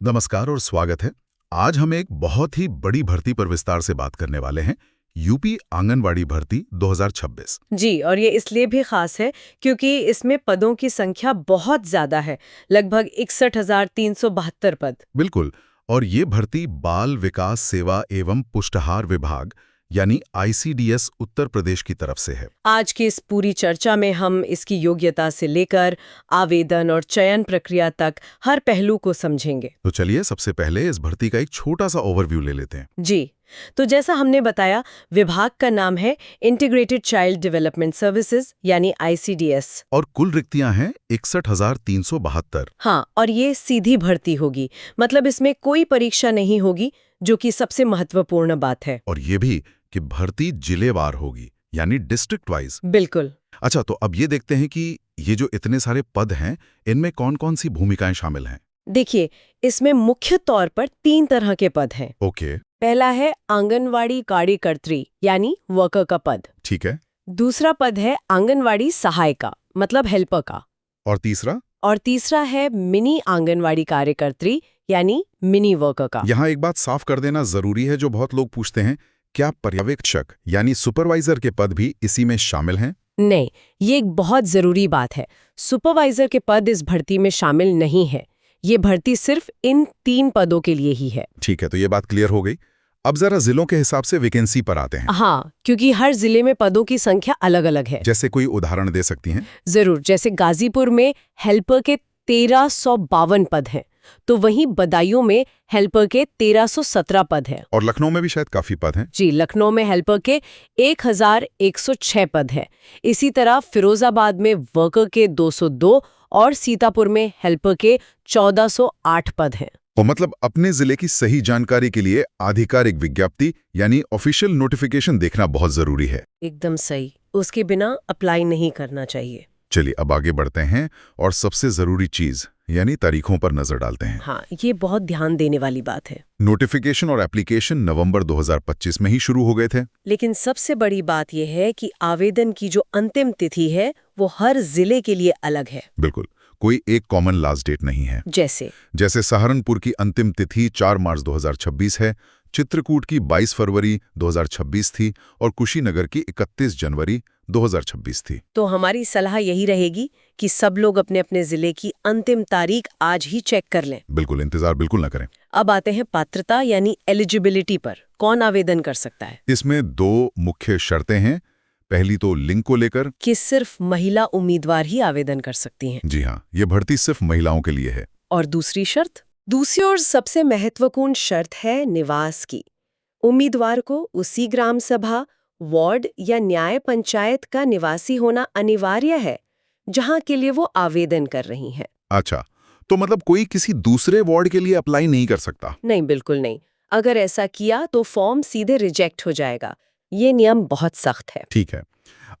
नमस्कार और स्वागत है। आज हम एक बहुत ही बड़ी भर्ती पर विस्तार से बात करने वाले हैं। यूपी आंगनवाड़ी भर्ती 2026। जी, और ये इसलिए भी खास है क्योंकि इसमें पदों की संख्या बहुत ज्यादा है, लगभग 61,372 पद। बिल्कुल। और ये भर्ती बाल विकास सेवा एवं पुष्टाहार विभाग यानी आईसीडीएस उत्तर प्रदेश की तरफ से है। आज की इस पूरी चर्चा में हम इसकी योग्यता से लेकर आवेदन और चयन प्रक्रिया तक हर पहलू को समझेंगे। तो चलिए सबसे पहले इस भर्ती का एक छोटा सा ओवरव्यू ले लेते हैं। जी, तो जैसा हमने बताया, विभाग का नाम है इंटीग्रेटेड चाइल्ड डेवलपमेंट सर्विसेज यानी आईसीडीएस। और कुल रिक्तियां हैं 61,372। हाँ, और ये सीधी भर्ती होगी, मतलब इसमें कोई परीक्षा नहीं होगी, जो कि सबसे महत्वपूर्ण बात है। और ये भी कि भर्ती जिलेवार होगी यानी डिस्ट्रिक्ट वाइज। बिल्कुल। अच्छा, तो अब ये देखते हैं कि ये जो इतने सारे पद हैं, इनमें कौन कौन सी भूमिकाएं शामिल हैं। देखिए, इसमें मुख्य तौर पर 3 तरह के पद हैं। ओके। पहला है आंगनवाड़ी कार्यकर्त्री यानी वर्कर का पद। ठीक है। दूसरा पद है आंगनवाड़ी सहायिका मतलब हेल्पर का। और तीसरा? और तीसरा है मिनी आंगनवाड़ी कार्यकर्त्री यानी मिनी वर्कर का। यहाँ एक बात साफ कर देना जरूरी है, जो बहुत लोग पूछते हैं, क्या पर्यवेक्षक यानी सुपरवाइजर के पद भी इसी में शामिल हैं? नहीं, ये एक बहुत जरूरी बात है। सुपरवाइजर के पद इस भर्ती में शामिल नहीं है। ये भर्ती सिर्फ इन 3 पदों के लिए ही है। ठीक है, तो ये बात क्लियर हो गई। अब जरा जिलों के हिसाब से वैकेंसी पर आते हैं। हाँ, क्योंकि हर जिले में पदों की संख्या अलग-अलग है। जैसे कोई उदाहरण दे सकती हैं? जरूर, जैसे गाजीपुर में हेल्पर के 1352 पद हैं, तो वहीं बदायूं में हेल्पर के 1317 पद हैं। और लखनऊ में भी शायद काफी पद हैं। जी, लखनऊ में हेल्पर के 1106 पद हैं। इसी तरह फिरोजाबाद में वर्कर के 202 और सीतापुर में हेल्पर के 1408 पद हैं। और मतलब अपने जिले की सही जानकारी के लिए आधिकारिक विज्ञप्ति यानी ऑफिशियल नोटिफिकेशन देखना बहुत जरूरी है। एकदम सही, उसके बिना अप्लाई नहीं करना चाहिए। चलिए अब आगे बढ़ते हैं और सबसे जरूरी चीज यानी तारीखों पर नजर डालते हैं। हाँ, ये बहुत ध्यान देने वाली बात है। नोटिफिकेशन और एप्लीकेशन नवंबर 2025 में ही शुरू हो गए थे। लेकिन सबसे बड़ी बात यह है कि आवेदन की जो अंतिम तिथि है वो हर जिले के लिए अलग है। बिल्कुल, कोई एक कॉमन लास्ट डेट नहीं है। जैसे सहारनपुर की अंतिम तिथि 4 मार्च 2026 है, चित्रकूट की 22 फरवरी 2026 थी और कुशीनगर की 31 जनवरी 2026 थी। तो हमारी सलाह यही रहेगी कि सब लोग अपने अपने जिले की अंतिम तारीख आज ही चेक कर लें। बिल्कुल, इंतजार बिल्कुल ना करें। अब आते हैं पात्रता यानी एलिजिबिलिटी पर। कौन आवेदन कर सकता है? इसमें 2 मुख्य शर्तें हैं। पहली तो लिंग को लेकर कि सिर्फ महिला उम्मीदवार ही आवेदन कर सकती हैं। जी हाँ, ये भर्ती सिर्फ महिलाओं के लिए है। और दूसरी और सबसे महत्वपूर्ण शर्त है निवास की। उम्मीदवार को उसी ग्राम सभा, वार्ड या न्याय पंचायत का निवासी होना अनिवार्य है जहां के लिए वो आवेदन कर रही हैं। अच्छा, तो मतलब कोई किसी दूसरे वार्ड के लिए अप्लाई नहीं कर सकता? नहीं, बिल्कुल नहीं। अगर ऐसा किया तो फॉर्म सीधे रिजेक्ट हो जाएगा। ये नियम बहुत सख्त है। ठीक है।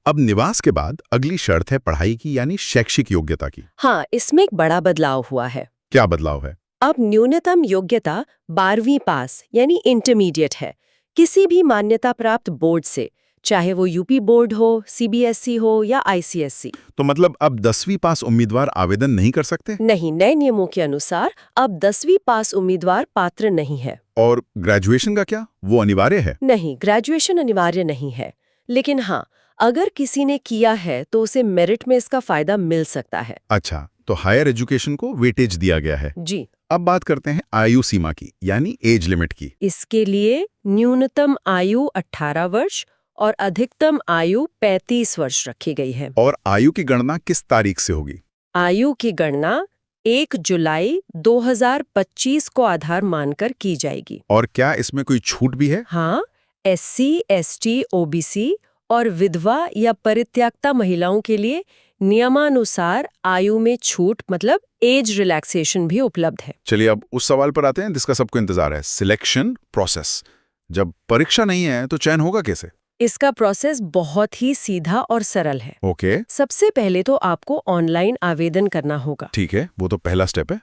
अब निवास के बाद अगली शर्त है पढ़ाई की यानी शैक्षिक योग्यता की। हाँ, इसमें एक बड़ा बदलाव हुआ है। क्या बदलाव है? अब न्यूनतम योग्यता 12वीं पास यानी इंटरमीडिएट है, किसी भी मान्यता प्राप्त बोर्ड से, चाहे वो यूपी बोर्ड हो, सीबीएसई हो या आईसीएसई। तो मतलब अब 10वीं पास उम्मीदवार आवेदन नहीं कर सकते? नहीं, नए नियमों के अनुसार अब 10वीं पास उम्मीदवार पात्र नहीं है। और ग्रेजुएशन का क्या, वो अनिवार्य है? नहीं, ग्रेजुएशन अनिवार्य नहीं है, लेकिन हाँ, अगर किसी ने किया है तो उसे मेरिट में इसका फायदा मिल सकता है। अच्छा, तो हायर एजुकेशन को वेटेज दिया गया है। जी। अब बात करते हैं आयु सीमा की यानी एज लिमिट की। इसके लिए न्यूनतम आयु 18 वर्ष और अधिकतम आयु 35 वर्ष रखी गई है। और आयु की गणना किस तारीख से होगी? आयु की गणना 1 जुलाई 2025 को आधार मानकर की जाएगी। और क्या इसमें कोई छूट भी है? हाँ, एससी, एसटी, ओबीसी और विधवा या परित्यक्ता महिलाओं के लिए नियमानुसार आयु में छूट मतलब एज रिलैक्सेशन भी उपलब्ध है। चलिए अब उस सवाल पर आते हैं जिसका सबको इंतजार है, सिलेक्शन प्रोसेस। जब परीक्षा नहीं है तो चयन होगा कैसे? इसका प्रोसेस बहुत ही सीधा और सरल है। ओके। सबसे पहले तो आपको ऑनलाइन आवेदन करना होगा। ठीक है, वो तो पहला स्टेप है।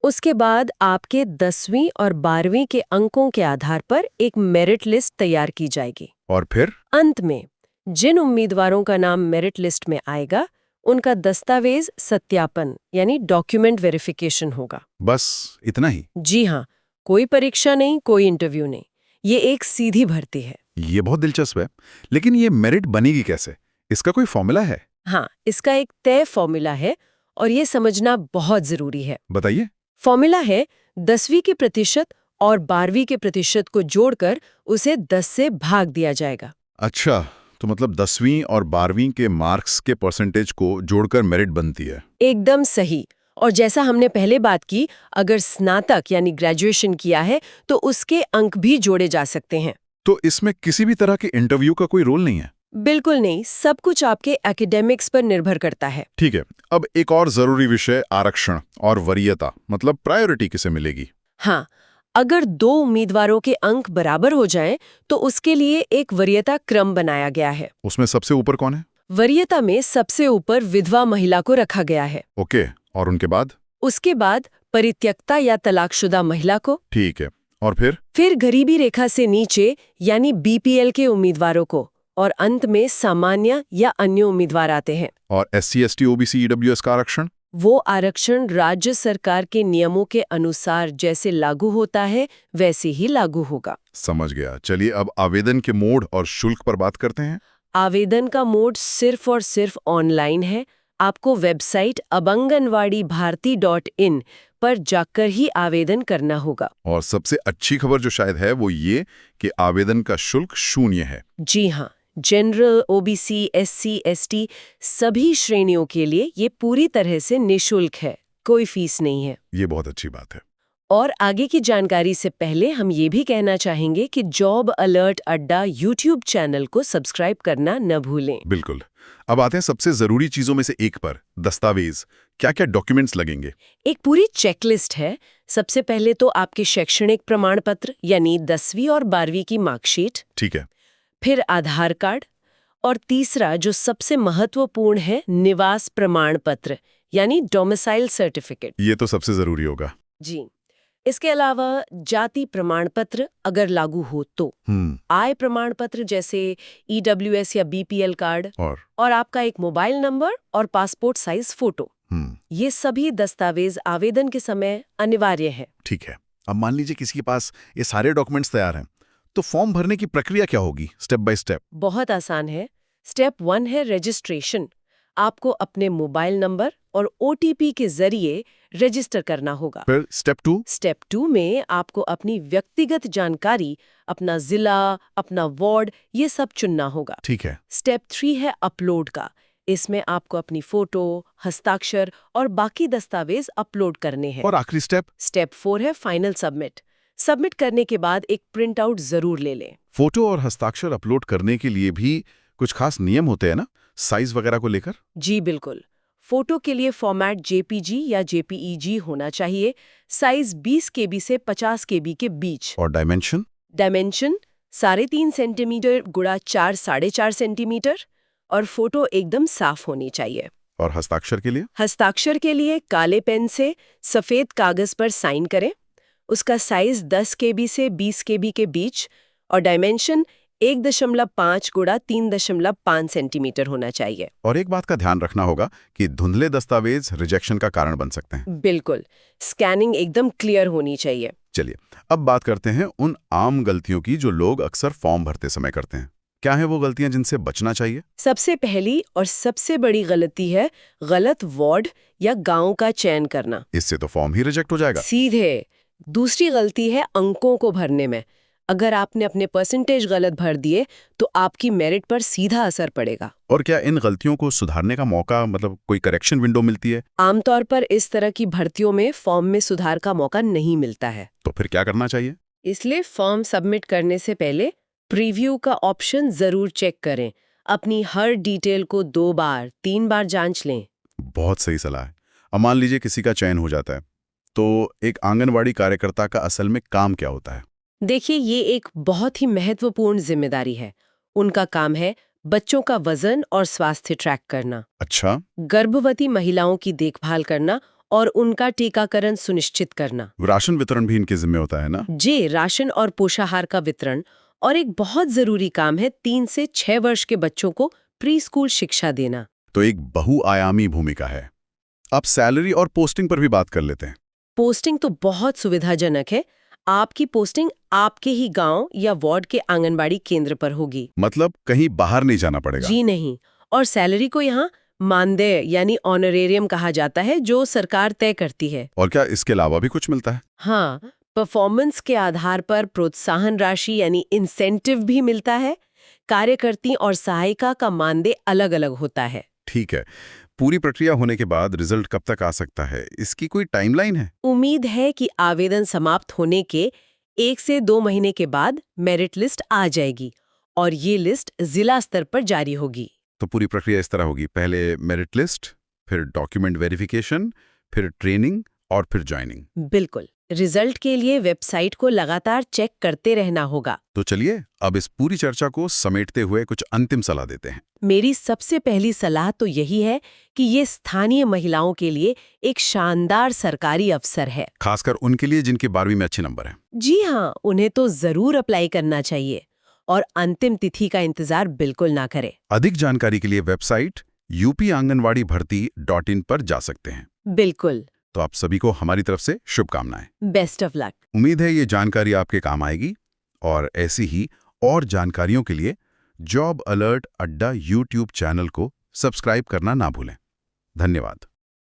उसके बाद आपके 10वीं और 12वीं के अंकों के आधार पर एक मेरिट लिस्ट तैयार की जाएगी। और फिर अंत में जिन उम्मीदवारों का नाम मेरिट लिस्ट में आएगा उनका दस्तावेज सत्यापन यानी डॉक्यूमेंट वेरिफिकेशन होगा। बस इतना ही? जी हाँ, कोई परीक्षा नहीं, कोई इंटरव्यू नहीं, ये एक सीधी भर्ती है। ये बहुत दिलचस्प है। लेकिन ये मेरिट बनेगी कैसे? इसका कोई फॉर्मूला है? हाँ, इसका एक तय फॉर्मूला है और ये समझना बहुत जरूरी है। बताइए। फॉर्मूला है 10वीं के प्रतिशत और 12वीं के प्रतिशत को जोड़कर उसे 10 से भाग दिया जाएगा। अच्छा, तो मतलब 10वीं और 12वीं के मार्क्स के परसेंटेज को जोड़कर मेरिट बनती है। एकदम सही। और जैसा हमने पहले बात की, अगर स्नातक यानी ग्रेजुएशन किया है तो उसके अंक भी जोड़े जा सकते हैं। तो इसमें किसी भी तरह के इंटरव्यू का कोई रोल नहीं है? बिल्कुल नहीं, सब कुछ आपके एकेडमिक्स पर निर्भर करता है। ठीक है। अब एक और जरूरी विषय, आरक्षण और वरीयता, मतलब प्रायोरिटी किसे मिलेगी? हाँ, अगर 2 उम्मीदवारों के अंक बराबर हो जाएं, तो उसके लिए एक वरीयता क्रम बनाया गया है। उसमें सबसे ऊपर कौन है? वरीयता में सबसे ऊपर विधवा महिला को रखा गया है। ओके, और उनके बाद? उसके बाद परित्यक्ता या तलाकशुदा महिला को। ठीक है, और फिर गरीबी रेखा से नीचे यानी बीपीएल के उम्मीदवारों को, और अंत में सामान्य या अन्य उम्मीदवार आते हैं। और SC, ST, OBC, EWS का आरक्षण? वो आरक्षण राज्य सरकार के नियमों के अनुसार जैसे लागू होता है वैसे ही लागू होगा। समझ गया। चलिए अब आवेदन के मोड और शुल्क पर बात करते हैं। आवेदन का मोड सिर्फ और सिर्फ ऑनलाइन है। आपको वेबसाइट abanganwadibharti.in पर जाकर ही आवेदन करना होगा। और सबसे अच्छी खबर जो शायद है वो ये कि आवेदन का शुल्क 0 है। जी हाँ, जनरल, ओबीसी, SC, ST सभी श्रेणियों के लिए ये पूरी तरह से निःशुल्क है, कोई फीस नहीं है। ये बहुत अच्छी बात है। और आगे की जानकारी से पहले हम ये भी कहना चाहेंगे कि जॉब अलर्ट अड्डा YouTube चैनल को सब्सक्राइब करना न भूलें। बिल्कुल। अब आते हैं सबसे जरूरी चीजों में से एक पर, दस्तावेज। क्या क्या डॉक्यूमेंट्स लगेंगे? एक पूरी चेकलिस्ट है। सबसे पहले तो आपके शैक्षणिक प्रमाण पत्र यानी 10वीं और 12वीं की मार्कशीट, ठीक है। फिर आधार कार्ड, और तीसरा जो सबसे महत्वपूर्ण है, निवास प्रमाण पत्र यानी डोमिसाइल सर्टिफिकेट। ये तो सबसे जरूरी होगा। जी, इसके अलावा जाति प्रमाण पत्र अगर लागू हो तो, आय प्रमाण पत्र जैसे EWS या BPL कार्ड, और आपका एक मोबाइल नंबर और पासपोर्ट साइज फोटो। ये सभी दस्तावेज आवेदन के समय अनिवार्य है। ठीक है। अब मान लीजिए किसी के पास ये सारे डॉक्यूमेंट्स तैयार हैं, तो फॉर्म भरने की प्रक्रिया क्या होगी, स्टेप बाय स्टेप? बहुत आसान है। स्टेप 1 है रजिस्ट्रेशन। आपको अपने मोबाइल नंबर और OTP के जरिए रजिस्टर करना होगा। फिर स्टेप 2? स्टेप 2 में आपको अपनी व्यक्तिगत जानकारी, अपना जिला, अपना वार्ड, ये सब चुनना होगा। ठीक है। स्टेप 3 है अपलोड का। इसमें आपको अपनी फोटो, हस्ताक्षर और बाकी दस्तावेज अपलोड करने हैं। और आखिरी स्टेप? स्टेप 4 है फाइनल सबमिट। सबमिट करने के बाद एक प्रिंट आउट जरूर ले लें। फोटो और हस्ताक्षर अपलोड करने के लिए भी कुछ खास नियम होते हैं ना, साइज वगैरह को लेकर? जी बिल्कुल। फोटो के लिए फॉर्मेट JPG या JPEG होना चाहिए, साइज 20 KB से 50 KB के बीच। और डायमेंशन? डायमेंशन 3.5 सेंटीमीटर गुणा 4.5 सेंटीमीटर, और फोटो एकदम साफ होनी चाहिए। और हस्ताक्षर के लिए? हस्ताक्षर के लिए काले पेन से सफेद कागज पर साइन करें। उसका साइज 10 KB से 20 KB के बीच, और डायमेंशन 1.5 गुणा 3.5 सेंटीमीटर होना चाहिए। और एक बात का ध्यान रखना होगा कि धुंधले दस्तावेज रिजेक्शन का कारण बन सकते हैं। बिल्कुल, स्कैनिंग एकदम क्लियर होनी चाहिए। चलिए अब बात करते हैं उन आम गलतियों की जो लोग अक्सर फॉर्म भरते समय करते हैं। क्या है वो गलतियां जिनसे बचना चाहिए? सबसे पहली और सबसे बड़ी गलती है गलत वार्ड या गांव का चयन करना। इससे तो फॉर्म ही रिजेक्ट हो जाएगा। सीधे। दूसरी गलती है अंकों को भरने में। अगर आपने अपने परसेंटेज गलत भर दिए तो आपकी मेरिट पर सीधा असर पड़ेगा। और क्या इन गलतियों को सुधारने का मौका, मतलब कोई करेक्शन विंडो मिलती है? आमतौर पर इस तरह की भर्तियों में फॉर्म में सुधार का मौका नहीं मिलता है। तो फिर क्या करना चाहिए? इसलिए फॉर्म सबमिट करने से पहले प्रीव्यू का ऑप्शन जरूर चेक करें। अपनी हर डिटेल को 2 बार 3 बार जांच लें। बहुत सही सलाह है। अब मान लीजिए किसी का चयन हो जाता है, तो एक आंगनवाड़ी कार्यकर्ता का असल में काम क्या होता है? देखिए, ये एक बहुत ही महत्वपूर्ण जिम्मेदारी है। उनका काम है बच्चों का वजन और स्वास्थ्य ट्रैक करना। अच्छा। गर्भवती महिलाओं की देखभाल करना और उनका टीकाकरण सुनिश्चित करना। राशन वितरण भी इनके जिम्मे होता है ना? जी, राशन और पोषाहार का वितरण। और एक बहुत जरूरी काम है 3 से 6 वर्ष के बच्चों को प्री स्कूल शिक्षा देना। तो एक बहुआयामी भूमिका है। अब सैलरी और पोस्टिंग पर भी बात कर लेते हैं। पोस्टिंग तो बहुत सुविधाजनक है। आपकी पोस्टिंग आपके ही गांव या वार्ड के आंगनबाड़ी केंद्र पर होगी। मतलब कहीं बाहर नहीं जाना पड़ेगा। जी नहीं। और सैलरी को यहाँ मानदेय यानी ऑनरेरियम कहा जाता है, जो सरकार तय करती है। और क्या इसके अलावा भी कुछ मिलता है? हाँ, परफॉर्मेंस के आधार पर प्रोत्साहन राशि यानी इंसेंटिव भी मिलता है। कार्यकर्ती और सहायिका का मानदेय अलग-अलग होता है। ठीक है। पूरी प्रक्रिया होने के बाद रिजल्ट कब तक आ सकता है? इसकी कोई टाइमलाइन है? उम्मीद है कि आवेदन समाप्त होने के 1 से 2 महीने के बाद मेरिट लिस्ट आ जाएगी और ये लिस्ट जिला स्तर पर जारी होगी। तो पूरी प्रक्रिया इस तरह होगी: पहले मेरिट लिस्ट, फिर डॉक्यूमेंट वेरिफिकेशन, फिर ट्रेनिंग और फिर ज्वाइनिंग। बिल्कुल। रिजल्ट के लिए वेबसाइट को लगातार चेक करते रहना होगा। तो चलिए अब इस पूरी चर्चा को समेटते हुए कुछ अंतिम सलाह देते हैं। मेरी सबसे पहली सलाह तो यही है कि ये स्थानीय महिलाओं के लिए एक शानदार सरकारी अवसर है। खासकर उनके लिए जिनके 12वीं में अच्छे नंबर हैं। जी हाँ, उन्हें तो जरूर अप्लाई करना चाहिए और अंतिम तिथि का इंतजार बिल्कुल ना करें। अधिक जानकारी के लिए वेबसाइट upanganwadibharti.in पर जा सकते हैं। बिल्कुल। तो आप सभी को हमारी तरफ से शुभकामनाएं। Best of luck. उम्मीद है ये जानकारी आपके काम आएगी और ऐसी ही और जानकारियों के लिए जॉब अलर्ट अड्डा YouTube चैनल को सब्सक्राइब करना ना भूलें। धन्यवाद।